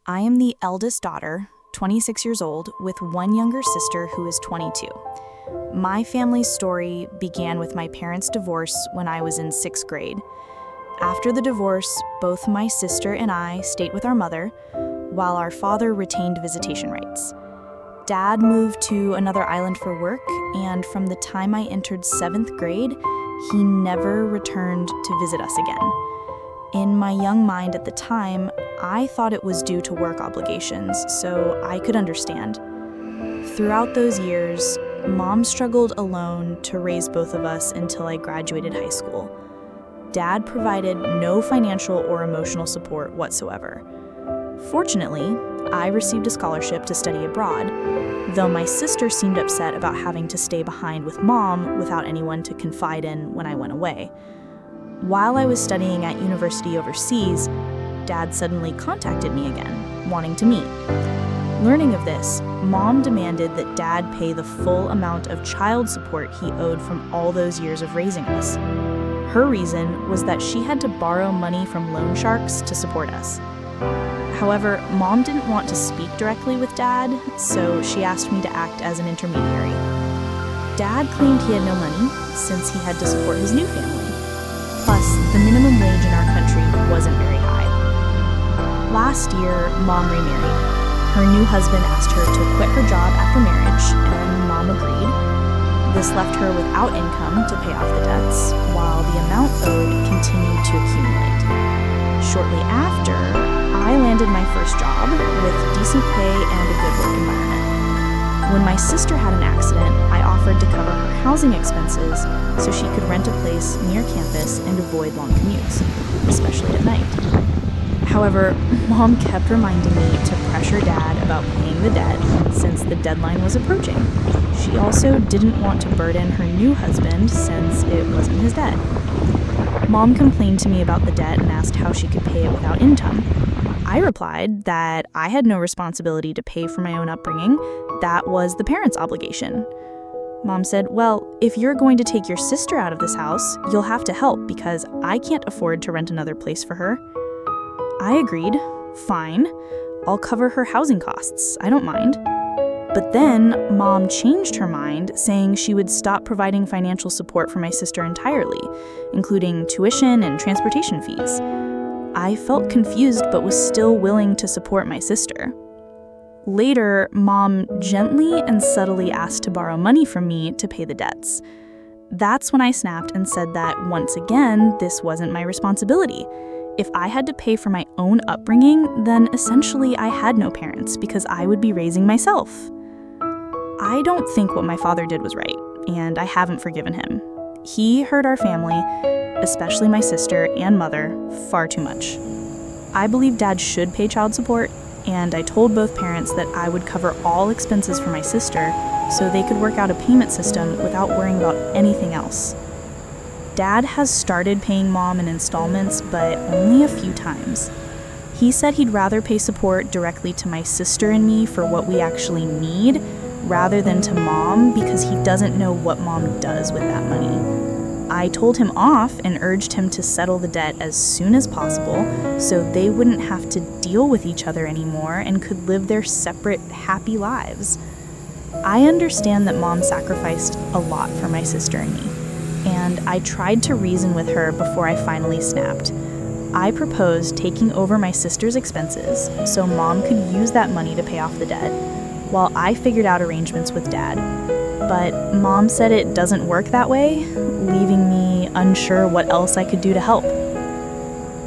I am the eldest daughter, 26 years old, with one younger sister who is 22. My family's story began with my parents' divorce when I was in 6th grade. After the divorce, both my sister and I stayed with our mother, while our father retained visitation rights. Dad moved to another island for work, and from the time I entered 7th grade, he never returned to visit us again. In my young mind at the time, I thought it was due to work obligations, so I could understand. Throughout those years, Mom struggled alone to raise both of us until I graduated high school. Dad provided no financial or emotional support whatsoever. Fortunately, I received a scholarship to study abroad, though my sister seemed upset about having to stay behind with Mom without anyone to confide in when I went away. While I was studying at university overseas, Dad suddenly contacted me again, wanting to meet. Learning of this, Mom demanded that Dad pay the full amount of child support he owed from all those years of raising us. Her reason was that she had to borrow money from loan sharks to support us. However, Mom didn't want to speak directly with Dad, so she asked me to act as an intermediary. Dad claimed he had no money since he had to support his new family. Plus, the minimum wage in our country wasn't very high. Last year, Mom remarried. Her new husband asked her to quit her job after marriage, and Mom agreed. This left her without income to pay off the debts, while the amount owed continued to accumulate. Shortly after, I landed my first job with decent pay and a good work environment. When my sister had an accident, I offered to cover her housing expenses so she could rent a place near campus and avoid long commutes, especially at night. However, Mom kept reminding me to pressure Dad about paying the debt since the deadline was approaching. She also didn't want to burden her new husband since it wasn't his debt. Mom complained to me about the debt and asked how she could pay it without income. I replied that I had no responsibility to pay for my own upbringing. That was the parents' obligation. Mom said, "Well, if you're going to take your sister out of this house, you'll have to help because I can't afford to rent another place for her." I agreed. Fine. I'll cover her housing costs. I don't mind. But then Mom changed her mind, saying she would stop providing financial support for my sister entirely, including tuition and transportation fees. I felt confused but was still willing to support my sister. Later, Mom gently and subtly asked to borrow money from me to pay the debts. That's when I snapped and said that, once again, this wasn't my responsibility. If I had to pay for my own upbringing, then essentially I had no parents because I would be raising myself. I don't think what my father did was right, and I haven't forgiven him. He hurt our family, especially my sister and mother, far too much. I believe Dad should pay child support, and I told both parents that I would cover all expenses for my sister so they could work out a payment system without worrying about anything else. Dad has started paying Mom in installments, but only a few times. He said he'd rather pay support directly to my sister and me for what we actually need, rather than to Mom because he doesn't know what Mom does with that money. I told him off and urged him to settle the debt as soon as possible so they wouldn't have to deal with each other anymore and could live their separate, happy lives. I understand that Mom sacrificed a lot for my sister and me, and I tried to reason with her before I finally snapped. I proposed taking over my sister's expenses so Mom could use that money to pay off the debt, while I figured out arrangements with Dad. But Mom said it doesn't work that way, leaving me unsure what else I could do to help.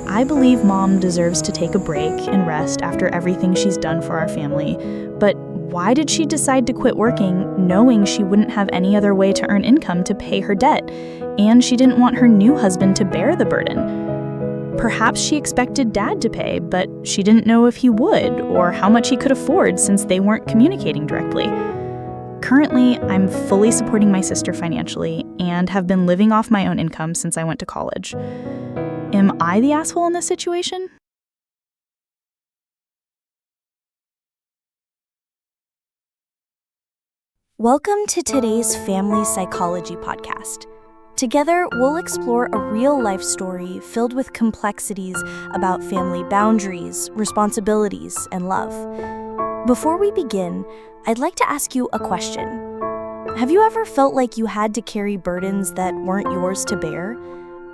I believe Mom deserves to take a break and rest after everything she's done for our family, but why did she decide to quit working knowing she wouldn't have any other way to earn income to pay her debt, and she didn't want her new husband to bear the burden? Perhaps she expected Dad to pay, but she didn't know if he would or how much he could afford since they weren't communicating directly. Currently, I'm fully supporting my sister financially and have been living off my own income since I went to college. Am I the asshole in this situation? Welcome to today's Family Psychology Podcast. Together, we'll explore a real-life story filled with complexities about family boundaries, responsibilities, and love. Before we begin, I'd like to ask you a question. Have you ever felt like you had to carry burdens that weren't yours to bear?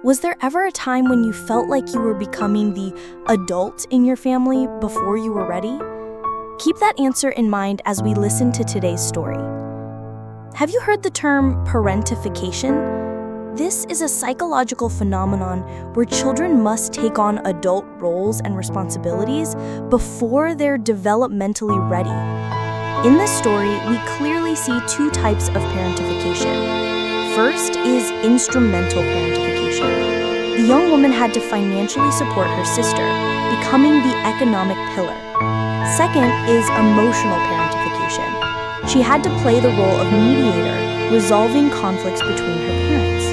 Was there ever a time when you felt like you were becoming the adult in your family before you were ready? Keep that answer in mind as we listen to today's story. Have you heard the term parentification? This is a psychological phenomenon where children must take on adult roles and responsibilities before they're developmentally ready. In this story, we clearly see two types of parentification. First is instrumental parentification. The young woman had to financially support her sister, becoming the economic pillar. Second is emotional parentification. She had to play the role of mediator, resolving conflicts between her parents.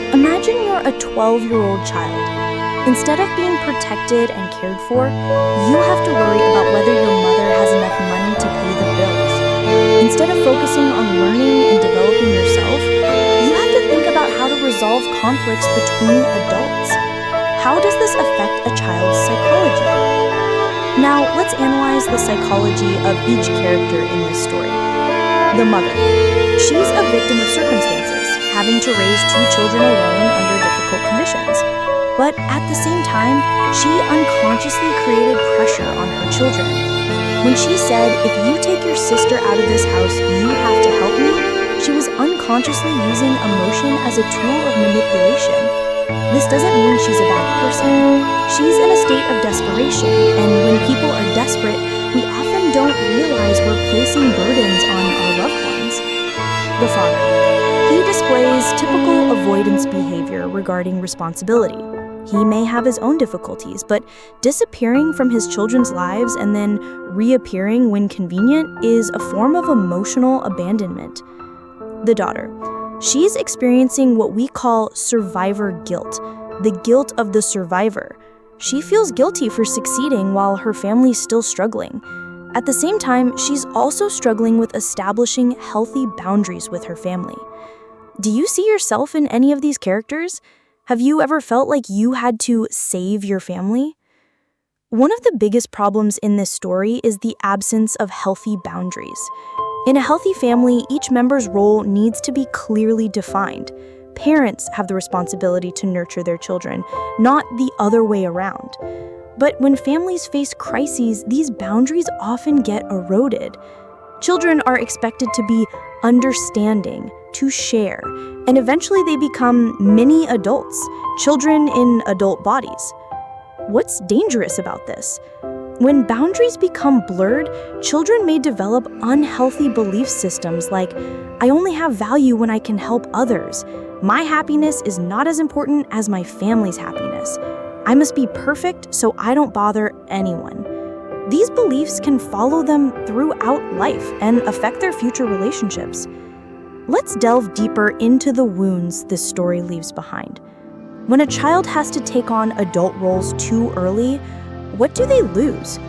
Imagine you're a 12-year-old child. Instead of being protected and cared for, you have to worry about whether your mother has enough money to pay the bills. Instead of focusing on learning and developing yourself, you have to think about how to resolve conflicts between adults. How does this affect a child's psychology? Now, let's analyze the psychology of each character in this story. The mother. She's a victim of circumstances, having to raise two children alone under difficult conditions. But at the same time, she unconsciously created pressure on her children. When she said, "If you take your sister out of this house, you have to help me," she was unconsciously using emotion as a tool of manipulation. This doesn't mean she's a bad person. She's in a state of desperation, and when people are desperate, we often don't realize we're placing burdens on our loved ones. The father. He displays typical avoidance behavior regarding responsibility. He may have his own difficulties, but disappearing from his children's lives and then reappearing when convenient is a form of emotional abandonment. The daughter. She's experiencing what we call survivor guilt, the guilt of the survivor. She feels guilty for succeeding while her family's still struggling. At the same time, she's also struggling with establishing healthy boundaries with her family. Do you see yourself in any of these characters? Have you ever felt like you had to save your family? One of the biggest problems in this story is the absence of healthy boundaries. In a healthy family, each member's role needs to be clearly defined. Parents have the responsibility to nurture their children, not the other way around. But when families face crises, these boundaries often get eroded. Children are expected to be understanding, to share, and eventually they become mini adults, children in adult bodies. What's dangerous about this? When boundaries become blurred, children may develop unhealthy belief systems like, "I only have value when I can help others. My happiness is not as important as my family's happiness. I must be perfect so I don't bother anyone." These beliefs can follow them throughout life and affect their future relationships. Let's delve deeper into the wounds this story leaves behind. When a child has to take on adult roles too early, what do they lose?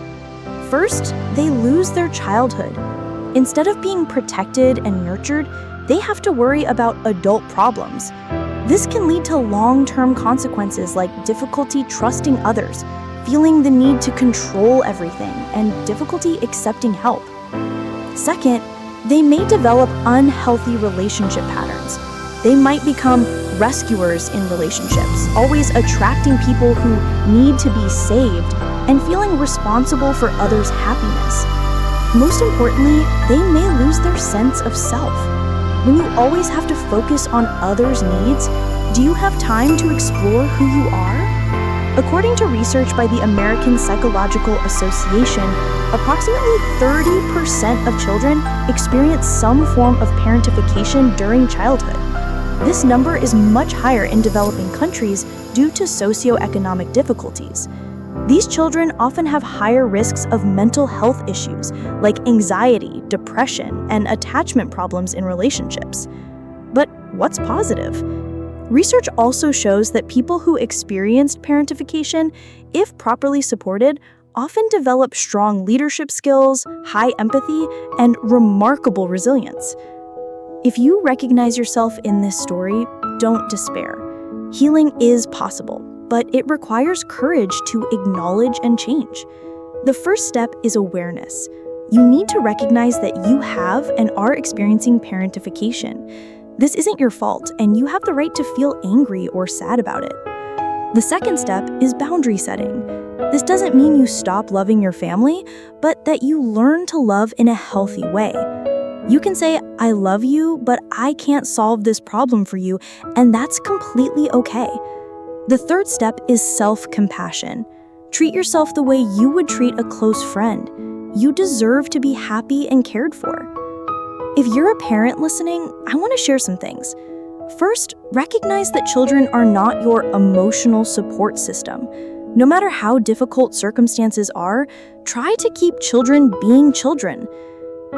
First, they lose their childhood. Instead of being protected and nurtured, they have to worry about adult problems. This can lead to long-term consequences like difficulty trusting others, feeling the need to control everything, and difficulty accepting help. Second, they may develop unhealthy relationship patterns. They might become rescuers in relationships, always attracting people who need to be saved and feeling responsible for others' happiness. Most importantly, they may lose their sense of self. When you always have to focus on others' needs, do you have time to explore who you are? According to research by the American Psychological Association, approximately 30% of children experience some form of parentification during childhood. This number is much higher in developing countries due to socioeconomic difficulties. These children often have higher risks of mental health issues like anxiety, depression, and attachment problems in relationships. But what's positive? Research also shows that people who experienced parentification, if properly supported, often develop strong leadership skills, high empathy, and remarkable resilience. If you recognize yourself in this story, don't despair. Healing is possible, but it requires courage to acknowledge and change. The first step is awareness. You need to recognize that you have and are experiencing parentification. This isn't your fault, and you have the right to feel angry or sad about it. The second step is boundary setting. This doesn't mean you stop loving your family, but that you learn to love in a healthy way. You can say, "I love you, but I can't solve this problem for you," and that's completely okay. The third step is self-compassion. Treat yourself the way you would treat a close friend. You deserve to be happy and cared for. If you're a parent listening, I want to share some things. First, recognize that children are not your emotional support system. No matter how difficult circumstances are, try to keep children being children.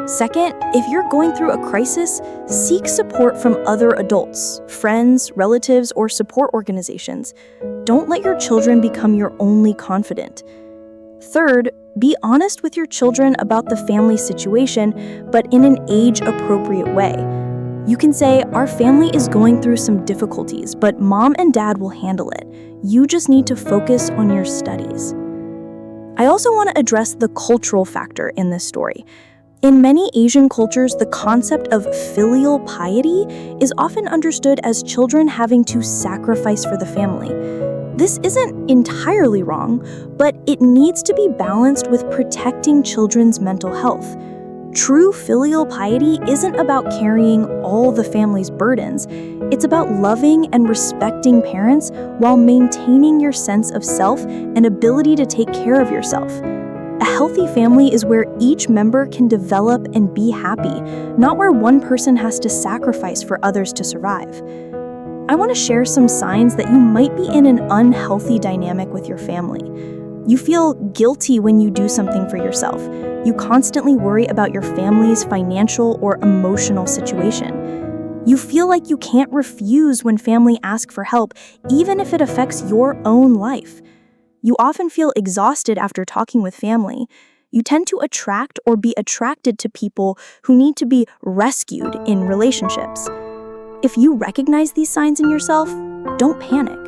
Second, if you're going through a crisis, seek support from other adults, friends, relatives, or support organizations. Don't let your children become your only confidant. Third, be honest with your children about the family situation, but in an age-appropriate way. You can say, "Our family is going through some difficulties, but Mom and Dad will handle it. You just need to focus on your studies." I also want to address the cultural factor in this story. In many Asian cultures, the concept of filial piety is often understood as children having to sacrifice for the family. This isn't entirely wrong, but it needs to be balanced with protecting children's mental health. True filial piety isn't about carrying all the family's burdens. It's about loving and respecting parents while maintaining your sense of self and ability to take care of yourself. A healthy family is where each member can develop and be happy, not where one person has to sacrifice for others to survive. I want to share some signs that you might be in an unhealthy dynamic with your family. You feel guilty when you do something for yourself. You constantly worry about your family's financial or emotional situation. You feel like you can't refuse when family asks for help, even if it affects your own life. You often feel exhausted after talking with family. You tend to attract or be attracted to people who need to be rescued in relationships. If you recognize these signs in yourself, don't panic.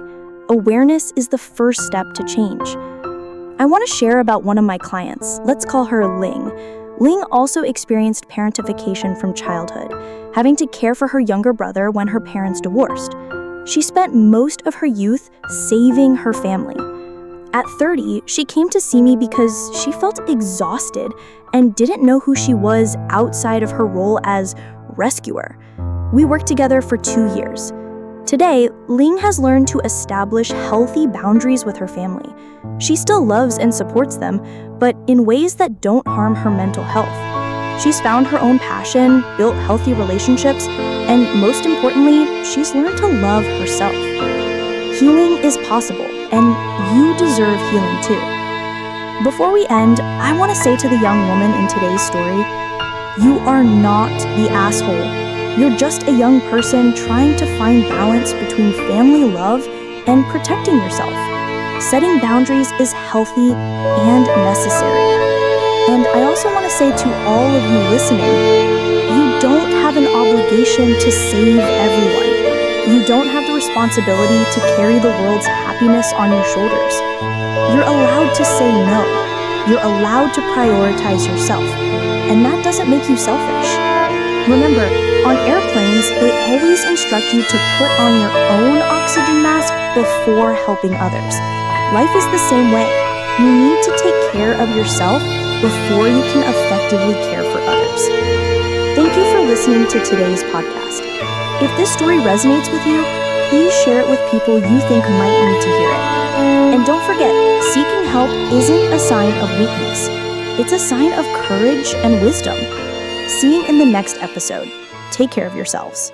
Awareness is the first step to change. I want to share about one of my clients. Let's call her Ling. Ling also experienced parentification from childhood, having to care for her younger brother when her parents divorced. She spent most of her youth saving her family. At 30, she came to see me because she felt exhausted and didn't know who she was outside of her role as rescuer. We worked together for 2 years. Today, Ling has learned to establish healthy boundaries with her family. She still loves and supports them, but in ways that don't harm her mental health. She's found her own passion, built healthy relationships, and most importantly, she's learned to love herself. Healing is possible, and you deserve healing too. Before we end, I want to say to the young woman in today's story, you are not the asshole. You're just a young person trying to find balance between family love and protecting yourself. Setting boundaries is healthy and necessary. And I also want to say to all of you listening, you don't have an obligation to save everyone. You don't have the responsibility to carry the world's happiness on your shoulders. You're allowed to say no. You're allowed to prioritize yourself. And that doesn't make you selfish. Remember, on airplanes, they always instruct you to put on your own oxygen mask before helping others. Life is the same way. You need to take care of yourself before you can effectively care for others. Thank you for listening to today's podcast. If this story resonates with you, please share it with people you think might need to hear it. And don't forget, seeking help isn't a sign of weakness. It's a sign of courage and wisdom. See you in the next episode. Take care of yourselves.